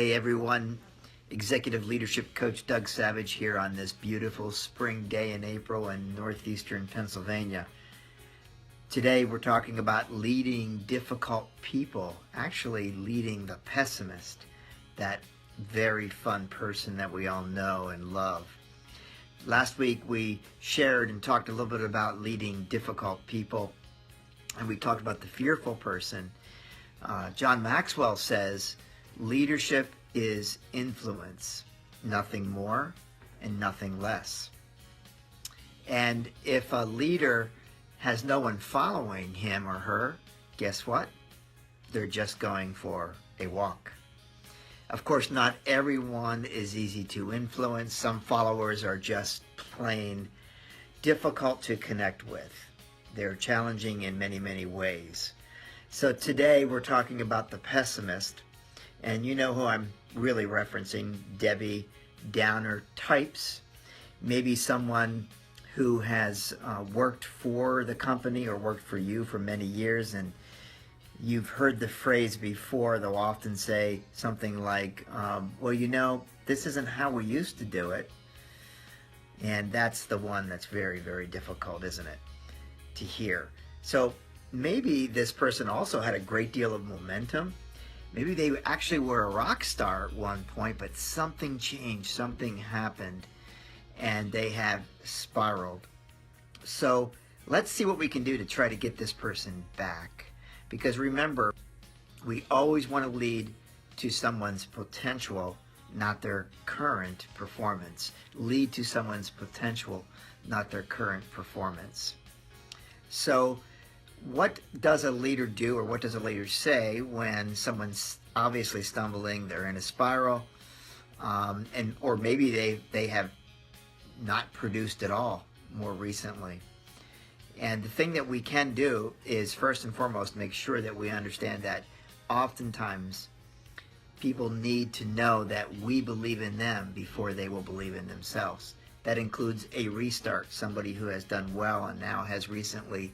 Hey everyone, Executive Leadership Coach Doug Savidge here on this beautiful spring day in April in northeastern Pennsylvania. Today we're talking about leading difficult people, actually leading the pessimist, that very fun person that we all know and love. Last week we shared and talked a little bit about leading difficult people, and we talked about the fearful person. John Maxwell says, leadership is influence, nothing more and nothing less. And if a leader has no one following him or her, guess what? They're just going for a walk. Of course, not everyone is easy to influence. Some followers are just plain difficult to connect with. They're challenging in many, many ways. So today we're talking about the pessimist. And you know who I'm really referencing, Debbie Downer types. Maybe someone who has worked for the company or worked for you for many years, and you've heard the phrase before. They'll often say something like, well, you know, this isn't how we used to do it. And that's the one that's very, very difficult, isn't it, to hear. So maybe this person also had a great deal of momentum. Maybe they actually were a rock star at one point, but something changed, something happened, and they have spiraled. So let's see what we can do to try to get this person back. Because remember, we always want to lead to someone's potential, not their current performance. Lead to someone's potential, not their current performance. So what does a leader do, or what does a leader say when someone's obviously stumbling, they're in a spiral, or maybe they have not produced at all more recently? And the thing that we can do is, first and foremost, make sure that we understand that oftentimes people need to know that we believe in them before they will believe in themselves. That includes a restart, somebody who has done well and now has recently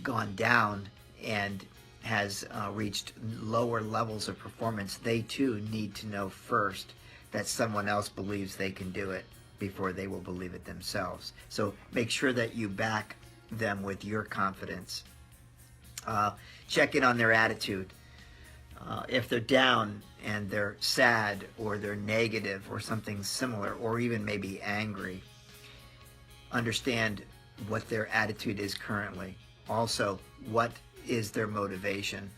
gone down and has reached lower levels of performance. They too need to know first that someone else believes they can do it before they will believe it themselves. So make sure that you back them with your confidence. Check in on their attitude. If they're down and they're sad or they're negative or something similar, or even maybe angry, understand what their attitude is currently. Also, what is their motivation?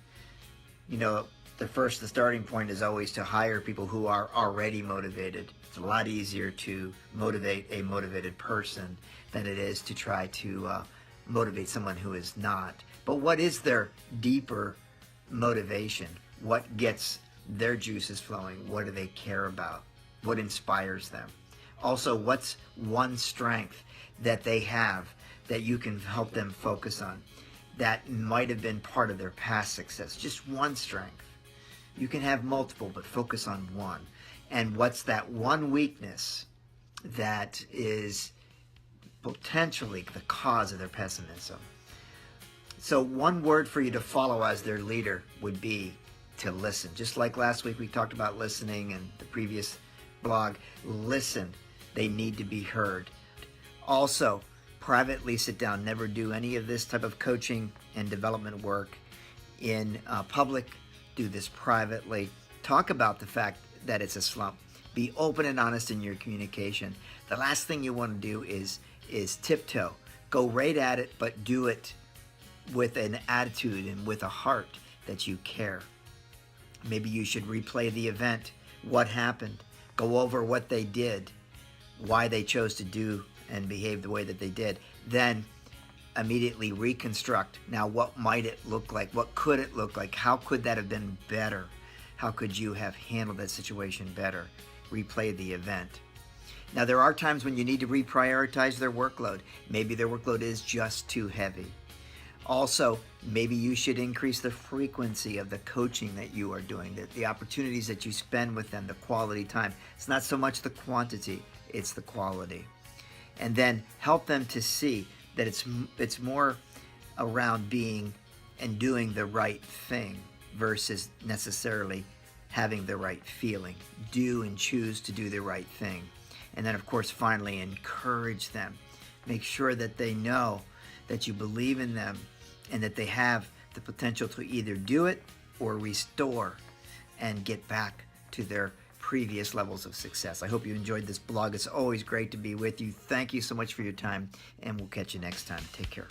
You know, the starting point is always to hire people who are already motivated. It's a lot easier to motivate a motivated person than it is to try to motivate someone who is not. But what is their deeper motivation? What gets their juices flowing? What do they care about? What inspires them? Also, what's one strength that they have that you can help them focus on that might have been part of their past success? Just one strength. You can have multiple, but focus on one. And what's that one weakness that is potentially the cause of their pessimism? So one word for you to follow as their leader would be to listen. Just like last week we talked about listening in the previous blog. Listen. They need to be heard. Also, privately sit down. Never do any of this type of coaching and development work in public. Do this privately. Talk about the fact that it's a slump. Be open and honest in your communication. The last thing you want to do is tiptoe. Go right at it, but do it with an attitude and with a heart that you care. Maybe you should replay the event. What happened? Go over what they did, why they chose to do and behave the way that they did. Then immediately reconstruct. Now, what might it look like? What could it look like? How could that have been better? How could you have handled that situation better? Replay the event. Now, there are times when you need to reprioritize their workload. Maybe their workload is just too heavy. Also, maybe you should increase the frequency of the coaching that you are doing, the opportunities that you spend with them, the quality time. It's not so much the quantity, it's the quality. And then help them to see that it's more around being and doing the right thing versus necessarily having the right feeling. Do and choose to do the right thing. And then, of course, finally, encourage them. Make sure that they know that you believe in them and that they have the potential to either do it or restore and get back to their previous levels of success. I hope you enjoyed this blog. It's always great to be with you. Thank you so much for your time, and we'll catch you next time. Take care.